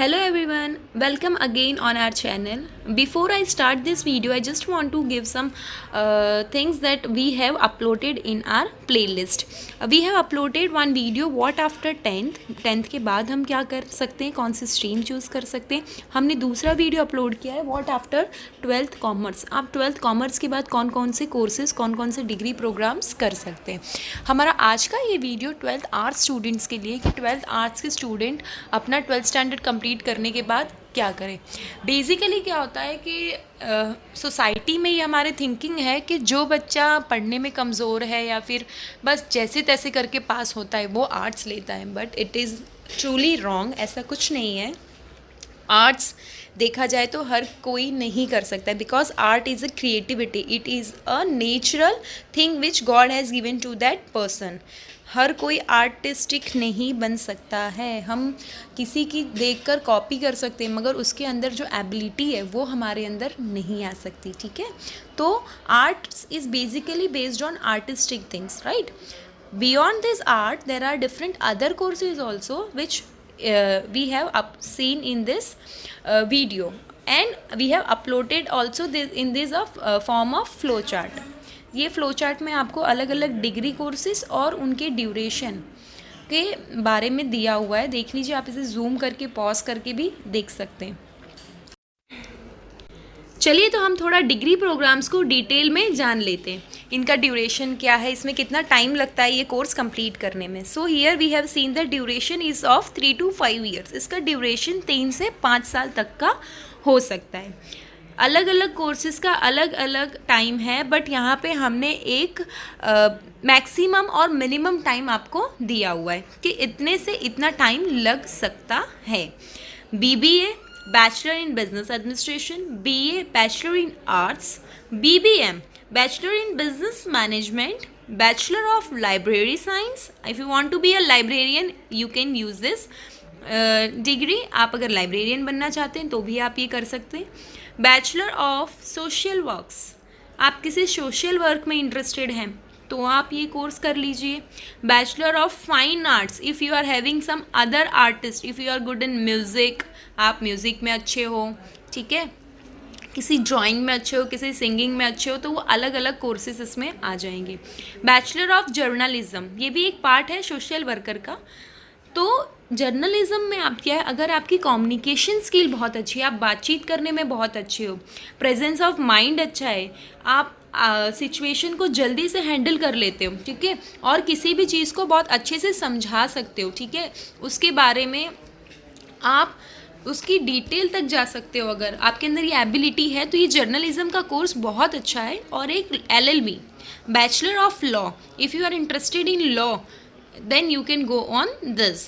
Hello everyone, welcome again on our channel. Before I start this video, I just want to give some things that we have uploaded in our playlist. We have uploaded one video what after 10th के बाद हम क्या कर सकते हैं, कौन सी stream choose कर सकते हैं. हमने दूसरा वीडियो अपलोड किया है व्हाट आफ्टर 12th कॉमर्स. आप 12th कॉमर्स के बाद कौन कौन से कोर्सेज, कौन कौन से डिग्री प्रोग्राम्स कर सकते हैं. हमारा आज का ये वीडियो 12th आर्ट्स स्टूडेंट्स के लिए कि 12th आर्ट्स के स्टूडेंट अपना 12th स्टैंडर्ड कंप्लीट करने के बाद क्या करें. बेसिकली क्या होता है कि सोसाइटी में ये हमारे थिंकिंग है कि जो बच्चा पढ़ने में कमज़ोर है या फिर बस जैसे तैसे करके पास होता है वो आर्ट्स लेता है, but it is truly wrong. ऐसा कुछ नहीं है. आर्ट्स देखा जाए तो हर कोई नहीं कर सकता है, because art is a creativity, it is a natural thing which God has given to that person. हर कोई आर्टिस्टिक नहीं बन सकता है. हम किसी की देखकर कॉपी कर सकते हैं मगर उसके अंदर जो एबिलिटी है वो हमारे अंदर नहीं आ सकती. ठीक है, तो art is basically based on artistic things, right. Beyond this art, there are different other courses also which we have seen in this video, and we have uploaded also in this form of flow chart. ये flow chart में आपको अलग अलग degree courses और उनके duration के बारे में दिया हुआ है. देख लीजिए, आप इसे जूम करके पॉज करके भी देख सकते हैं. चलिए तो हम थोड़ा डिग्री प्रोग्राम्स को डिटेल में जान लेते हैं. इनका ड्यूरेशन क्या है, इसमें कितना टाइम लगता है ये कोर्स कंप्लीट करने में. So here we have seen the duration is of 3 to 5 years. इसका ड्यूरेशन 3 से 5 साल तक का हो सकता है. अलग अलग कोर्सेज़ का अलग अलग टाइम है, बट यहाँ पे हमने एक मैक्सिमम और मिनिमम टाइम आपको दिया हुआ है कि इतने से इतना टाइम लग सकता है. BBA bachelor in business administration, BA bachelor in arts, BBM bachelor in business management, bachelor of library science. If you want to be a librarian you can use this degree. आप अगर librarian बनना चाहते हैं तो भी आप ये कर सकते हैं. बैचलर ऑफ सोशल वर्क्स, आप किसी सोशल वर्क में इंटरेस्टेड हैं तो आप ये कोर्स कर लीजिए. Bachelor of fine arts, if you are having some other artist, if you are good in music, आप म्यूज़िक में अच्छे हो, ठीक है, किसी ड्राइंग में अच्छे हो, किसी सिंगिंग में अच्छे हो, तो वो अलग अलग कोर्सेज इसमें आ जाएंगे. बैचलर ऑफ जर्नलिज्म, ये भी एक पार्ट है सोशल वर्कर का. तो जर्नलिज्म में आप क्या है, अगर आपकी कम्युनिकेशन स्किल बहुत अच्छी है, आप बातचीत करने में बहुत अच्छे हो, प्रेजेंस ऑफ माइंड अच्छा है, आप सिचुएशन को जल्दी से हैंडल कर लेते हो, ठीक है, और किसी भी चीज़ को बहुत अच्छे से समझा सकते हो, ठीक है, उसके बारे में आप उसकी डिटेल तक जा सकते हो. अगर आपके अंदर ये एबिलिटी है तो ये जर्नलिज्म का कोर्स बहुत अच्छा है. और एक LLB bachelor of law, if you are interested in law then you can go on this.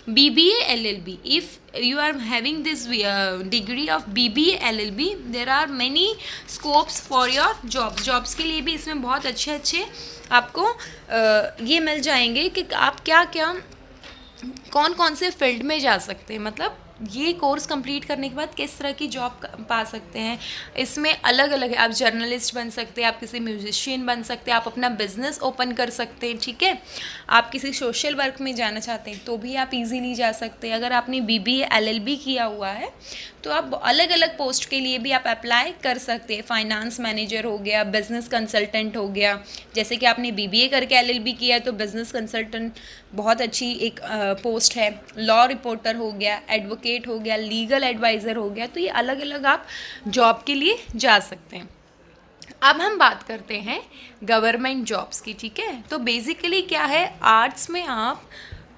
BBA LLB, if you are having this degree of BBA LLB, there are many scopes for your jobs के लिए भी इसमें बहुत अच्छे अच्छे आपको ये मिल जाएंगे कि आप क्या क्या कौन कौन से फील्ड में जा सकते हैं. मतलब ये कोर्स कंप्लीट करने के बाद किस तरह की जॉब पा सकते हैं. इसमें अलग अलग है, आप जर्नलिस्ट बन सकते हैं, आप किसी म्यूजिशियन बन सकते हैं, आप अपना बिजनेस ओपन कर सकते हैं, ठीक है, आप किसी सोशल वर्क में जाना चाहते हैं तो भी आप इजीली जा सकते हैं. अगर आपने BBA LLB किया हुआ है तो आप अलग अलग पोस्ट के लिए भी आप अप्लाई कर सकते हैं. फाइनेंस मैनेजर हो गया, बिजनेस कंसल्टेंट हो गया, जैसे कि आपने BBA करके LLB किया है तो बिजनेस कंसल्टेंट बहुत अच्छी एक पोस्ट है. लॉ रिपोर्टर हो गया, एडवोकेट हो गया, लीगल एडवाइज़र हो गया, तो ये अलग अलग आप जॉब के लिए जा सकते हैं. अब हम बात करते हैं गवर्नमेंट जॉब्स की, ठीक है. तो बेसिकली क्या है, आर्ट्स में आप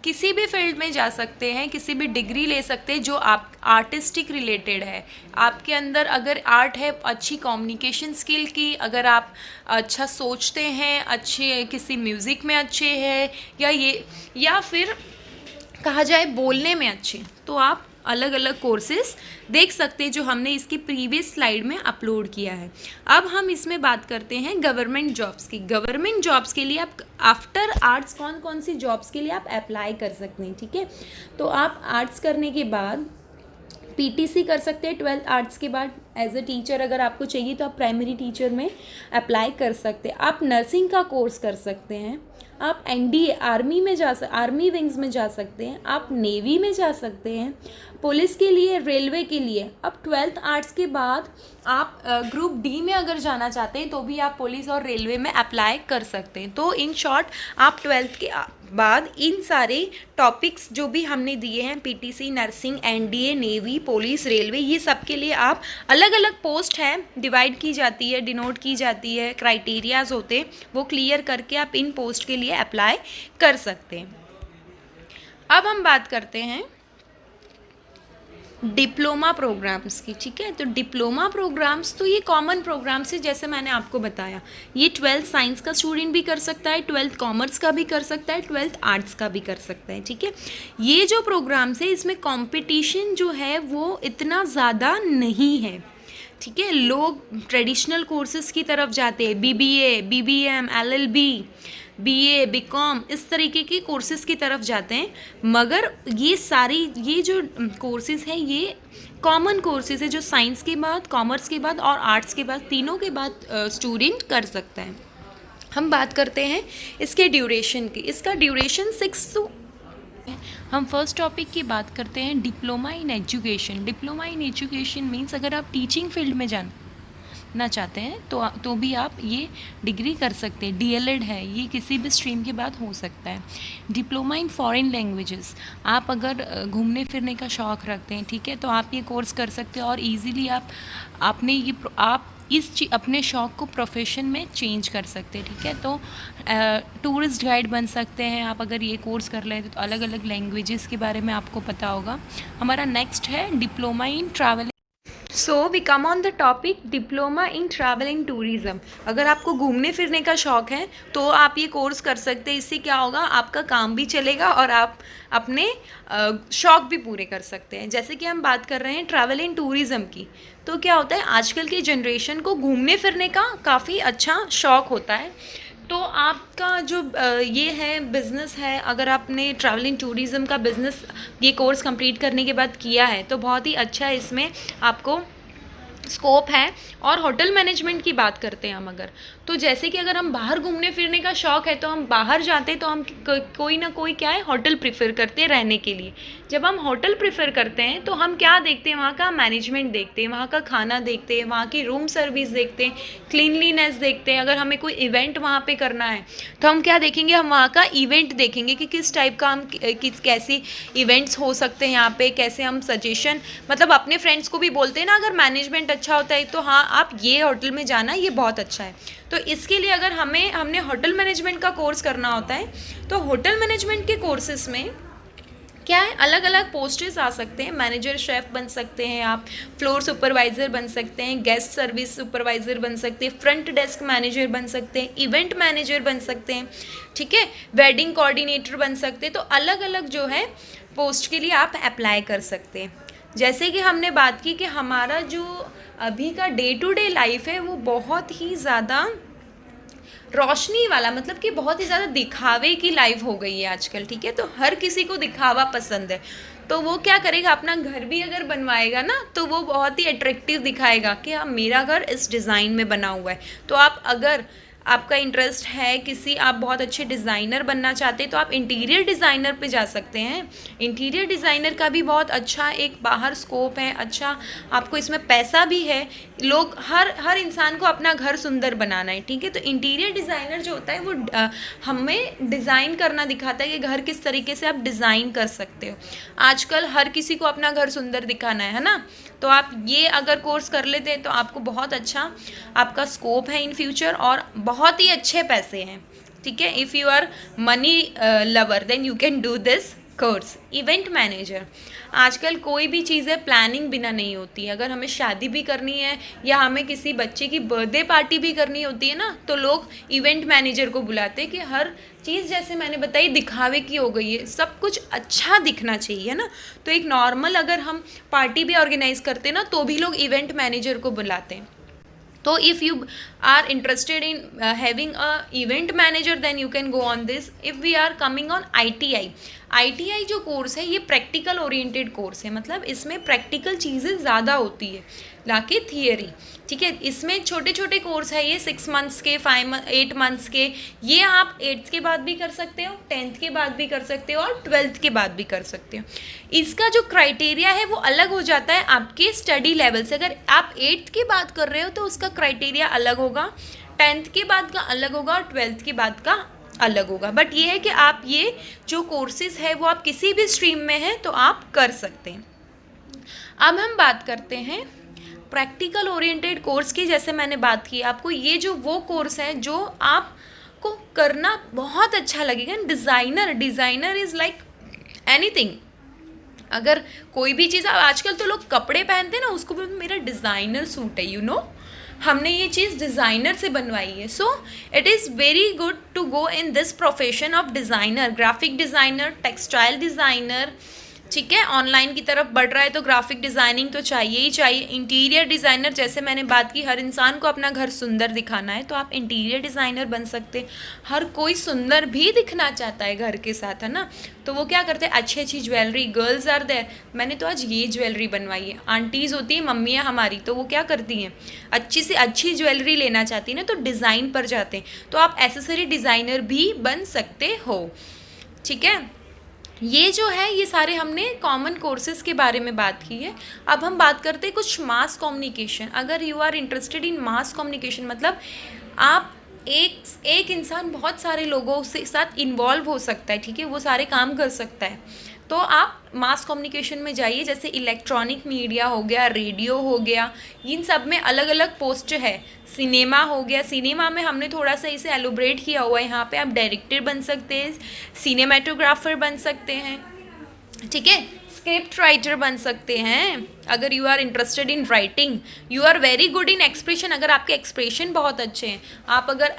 किसी भी फील्ड में जा सकते हैं, किसी भी डिग्री ले सकते हैं जो आप आर्टिस्टिक रिलेटेड है. आपके अंदर अगर आर्ट है, अच्छी कम्युनिकेशन स्किल की, अगर आप अच्छा सोचते हैं, अच्छे किसी म्यूज़िक में अच्छे हैं, या फिर कहा जाए बोलने में अच्छे, तो आप अलग अलग कोर्सेज देख सकते हैं जो हमने इसकी प्रीवियस स्लाइड में अपलोड किया है. अब हम इसमें बात करते हैं गवर्नमेंट जॉब्स की. गवर्नमेंट जॉब्स के लिए आप आफ्टर आर्ट्स कौन कौन सी जॉब्स के लिए आप अप्लाई कर सकते हैं, ठीक है. तो आप आर्ट्स करने के बाद पीटीसी कर सकते हैं 12th आर्ट्स के बाद। एज अ टीचर अगर आपको चाहिए तो आप प्राइमरी टीचर में अप्लाई कर सकते हैं। आप नर्सिंग का कोर्स कर सकते हैं, आप एनडीए आर्मी में आर्मी विंग्स में जा सकते हैं, आप नेवी में जा सकते हैं, पुलिस के लिए, रेलवे के लिए। अब 12th आर्ट्स के बाद आप ग्रुप डी में अगर जाना चाहते हैं तो भी आप पुलिस और रेलवे में अप्लाई कर सकते हैं। तो इन शॉर्ट आप 12th के बाद इन सारे टॉपिक्स जो भी हमने दिए हैं, PTC, nursing, NDA, navy, police, railway, ये सब के लिए आप अलग अलग पोस्ट हैं, डिवाइड की जाती है, डिनोट की जाती है, क्राइटेरियाज होते हैं, वो क्लियर करके आप इन पोस्ट के लिए अप्लाई कर सकते हैं। अब हम बात करते हैं डिप्लोमा प्रोग्राम्स की। ठीक है, तो डिप्लोमा प्रोग्राम्स तो ये कॉमन प्रोग्राम्स है, जैसे मैंने आपको बताया। ये 12th साइंस का स्टूडेंट भी कर सकता है, 12th कॉमर्स का भी कर सकता है, 12th आर्ट्स का भी कर सकता है। ठीक है, ये जो प्रोग्राम्स है इसमें कंपटीशन जो है वो इतना ज़्यादा नहीं है। ठीक है, लोग ट्रेडिशनल कोर्सेज़ की तरफ जाते हैं, BBA, BBM, LLB, BA, BCom, इस तरीके के कोर्सेज़ की तरफ जाते हैं। मगर ये जो कोर्सेज़ हैं ये कॉमन कोर्सेज़ है जो साइंस के बाद, कॉमर्स के बाद और आर्ट्स के बाद, तीनों के बाद स्टूडेंट कर सकता है। हम बात करते हैं इसके ड्यूरेशन की। इसका ड्यूरेशन 6 to हम फर्स्ट टॉपिक की बात करते हैं diploma in education. Diploma in education means अगर आप टीचिंग फील्ड में जाना चाहते हैं तो भी आप ये डिग्री कर सकते हैं। डीएलएड है, ये किसी भी स्ट्रीम के बाद हो सकता है। डिप्लोमा इन फॉरेन लैंग्वेजेस, आप अगर घूमने फिरने का शौक़ रखते हैं, ठीक है, तो आप ये कोर्स कर सकते हैं और इजीली आप अपने शौक़ को प्रोफेशन में चेंज कर सकते हैं। ठीक है, तो टूरिस्ट गाइड बन सकते हैं आप अगर ये कोर्स कर लेते तो अलग अलग लैंग्वेजेस के बारे में आपको पता होगा। हमारा नेक्स्ट है diploma in travel. So we come on the topic diploma in travel and tourism. अगर आपको घूमने फिरने का शौक़ है तो आप ये कोर्स कर सकते हैं। इससे क्या होगा, आपका काम भी चलेगा और आप अपने शौक़ भी पूरे कर सकते हैं। जैसे कि हम बात कर रहे हैं ट्रैवल एंड टूरिज़्म की, तो क्या होता है आजकल की जनरेशन को घूमने फिरने का काफ़ी अच्छा शौक़ होता है। तो आपका जो ये है बिज़नेस है, अगर आपने ट्रैवल एंड टूरिज़्म का बिज़नेस ये कोर्स कंप्लीट करने के बाद किया है तो बहुत ही अच्छा है, इसमें आपको स्कोप है। और होटल मैनेजमेंट की बात करते हैं हम अगर, तो जैसे कि अगर हम बाहर घूमने फिरने का शौक़ है तो हम बाहर जाते हैं तो हम कोई ना कोई क्या है होटल प्रेफर करते हैं रहने के लिए। जब हम होटल प्रेफर करते हैं तो हम क्या देखते हैं, वहाँ का मैनेजमेंट देखते हैं, वहाँ का खाना देखते हैं, वहाँ की रूम सर्विस देखते हैं, क्लीनलीनेस देखते हैं। अगर हमें कोई इवेंट वहाँ पे करना है तो हम क्या देखेंगे, हम वहाँ का इवेंट देखेंगे कि किस टाइप का हम कैसी इवेंट्स हो सकते हैं यहाँ पे, कैसे हम सजेशन मतलब अपने फ्रेंड्स को भी बोलते हैं ना, अगर मैनेजमेंट अच्छा होता है तो हाँ आप ये होटल में जाना, ये बहुत अच्छा है। तो इसके लिए अगर हमने होटल मैनेजमेंट का कोर्स करना होता है तो होटल मैनेजमेंट के कोर्सेज में क्या है, अलग अलग पोस्टेस आ सकते हैं। मैनेजर शेफ़ बन सकते हैं आप, फ्लोर सुपरवाइज़र बन सकते हैं, गेस्ट सर्विस सुपरवाइज़र बन सकते हैं, फ्रंट डेस्क मैनेजर बन सकते हैं, इवेंट मैनेजर बन सकते हैं, ठीक है, वेडिंग कोऑर्डिनेटर बन सकते हैं। तो अलग अलग जो है पोस्ट के लिए आप अप्लाई कर सकते हैं। जैसे कि हमने बात की कि हमारा जो अभी का डे टू डे लाइफ है वो बहुत ही ज़्यादा रोशनी वाला, मतलब कि बहुत ही ज़्यादा दिखावे की लाइफ हो गई है आजकल। ठीक है, तो हर किसी को दिखावा पसंद है, तो वो क्या करेगा, अपना घर भी अगर बनवाएगा ना तो वो बहुत ही अट्रैक्टिव दिखाएगा कि हाँ मेरा घर इस डिज़ाइन में बना हुआ है। तो आप अगर आपका इंटरेस्ट है किसी, आप बहुत अच्छे डिज़ाइनर बनना चाहते हैं तो आप इंटीरियर डिज़ाइनर पे जा सकते हैं। इंटीरियर डिज़ाइनर का भी बहुत अच्छा एक बाहर स्कोप है, अच्छा आपको इसमें पैसा भी है। लोग हर इंसान को अपना घर सुंदर बनाना है, ठीक है, तो इंटीरियर डिज़ाइनर जो होता है वो हमें डिज़ाइन करना दिखाता है कि घर किस तरीके से आप डिज़ाइन कर सकते हो। आजकल हर किसी को अपना घर सुंदर दिखाना है ना, तो आप ये अगर कोर्स कर लेते हैं तो आपको बहुत अच्छा आपका स्कोप है इन फ्यूचर और बहुत ही अच्छे पैसे हैं। ठीक है, if you are money lover then you can do this course. Event manager, आजकल कोई भी चीज़ें प्लानिंग बिना नहीं होती है। अगर हमें शादी भी करनी है या हमें किसी बच्चे की बर्थडे पार्टी भी करनी होती है ना, तो लोग इवेंट मैनेजर को बुलाते हैं कि हर चीज़ जैसे मैंने बताई दिखावे की हो गई है, सब कुछ अच्छा दिखना चाहिए ना। तो एक नॉर्मल अगर हम पार्टी भी ऑर्गेनाइज करते हैं ना तो भी लोग इवेंट मैनेजर को बुलाते हैं। तो if you are interested in having a event manager then you can go on this. If we are coming on ITI, ITI जो कोर्स है ये प्रैक्टिकल ओरिएंटेड कोर्स है, मतलब इसमें प्रैक्टिकल चीज़ें ज़्यादा होती है लाके थियरी, ठीक है। इसमें छोटे छोटे कोर्स है ये 6 मंथ्स के, 8 मंथ्स के, ये आप 8th के बाद भी कर सकते हो, 10th के बाद भी कर सकते हो और 12th के बाद भी कर सकते हो। इसका जो क्राइटेरिया है वो अलग हो जाता है आपके स्टडी लेवल से। अगर आप 8th के बाद कर रहे हो तो उसका क्राइटेरिया अलग होगा, 10th के बाद का अलग होगा और 12th के बाद का अलग होगा। बट ये है कि आप ये जो कोर्सेज है वो आप किसी भी स्ट्रीम में हैं तो आप कर सकते हैं। अब हम बात करते हैं प्रैक्टिकल ओरिएंटेड कोर्स की। जैसे मैंने बात की आपको, ये जो वो कोर्स है जो आपको करना बहुत अच्छा लगेगा। Designer is like anything. अगर कोई भी चीज़, आजकल तो लोग कपड़े पहनते हैं ना, उसको भी मेरा डिज़ाइनर सूट है, हमने ये चीज़ डिज़ाइनर से बनवाई है। So it is very good to go in this profession of designer, graphic designer, textile designer, ठीक है। ऑनलाइन की तरफ बढ़ रहा है तो ग्राफिक डिज़ाइनिंग तो चाहिए ही चाहिए। इंटीरियर डिज़ाइनर, जैसे मैंने बात की, हर इंसान को अपना घर सुंदर दिखाना है तो आप इंटीरियर डिज़ाइनर बन सकते हैं। हर कोई सुंदर भी दिखना चाहता है घर के साथ, है ना, तो वो क्या करते हैं, अच्छी ज्वेलरी, गर्ल्स आर देयर। मैंने तो आज ये ज्वेलरी बनवाई है, आंटीज़ होती हैं, मम्मियाँ हमारी, तो वो क्या करती हैं, अच्छी से अच्छी ज्वेलरी लेना चाहती हैं ना, तो डिज़ाइन पर जाते हैं। तो आप एसेसरी डिज़ाइनर भी बन सकते हो, ठीक है। ये जो है ये सारे हमने कॉमन कोर्सेज के बारे में बात की है। अब हम बात करते हैं कुछ मास कम्युनिकेशन। अगर you are interested in mass communication, मतलब आप एक इंसान बहुत सारे लोगों से साथ इन्वॉल्व हो सकता है, ठीक है, वो सारे काम कर सकता है, तो आप मास कम्युनिकेशन में जाइए। जैसे इलेक्ट्रॉनिक मीडिया हो गया, रेडियो हो गया, इन सब में अलग अलग पोस्ट है। सिनेमा हो गया, सिनेमा में हमने थोड़ा सा इसे एलोब्रेट किया हुआ है। यहाँ पे आप डायरेक्टर बन सकते हैं, सिनेमेटोग्राफर बन सकते हैं, ठीक है, स्क्रिप्ट राइटर बन सकते हैं। अगर you are interested in writing, you are very good in expression, अगर आपके एक्सप्रेशन बहुत अच्छे हैं, आप अगर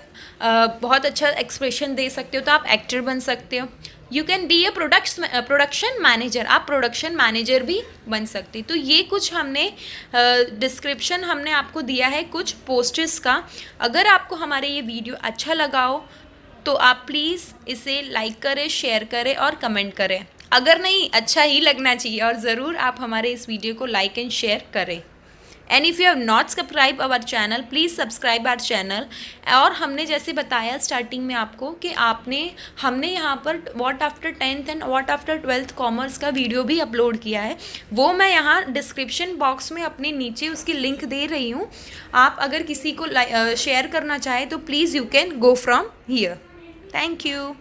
बहुत अच्छा एक्सप्रेशन दे सकते हो तो आप एक्टर बन सकते हो। You can be A production manager, आप प्रोडक्शन मैनेजर भी बन सकते। तो ये कुछ हमने डिस्क्रिप्शन हमने आपको दिया है कुछ पोस्ट्स का। अगर आपको हमारे ये वीडियो अच्छा लगा हो तो आप प्लीज़ इसे लाइक करें, शेयर करें और कमेंट करें। अगर नहीं, अच्छा ही लगना चाहिए, और ज़रूर आप हमारे इस वीडियो को लाइक एंड शेयर करें। And if you have not subscribe our channel, please subscribe our channel. और हमने जैसे बताया स्टार्टिंग में आपको कि हमने यहाँ पर what after 10th and what after 12th commerce का वीडियो भी अपलोड किया है। वो मैं यहाँ डिस्क्रिप्शन बॉक्स में अपने नीचे उसकी लिंक दे रही हूँ। आप अगर किसी को शेयर करना चाहे तो please you can go from here. Thank you.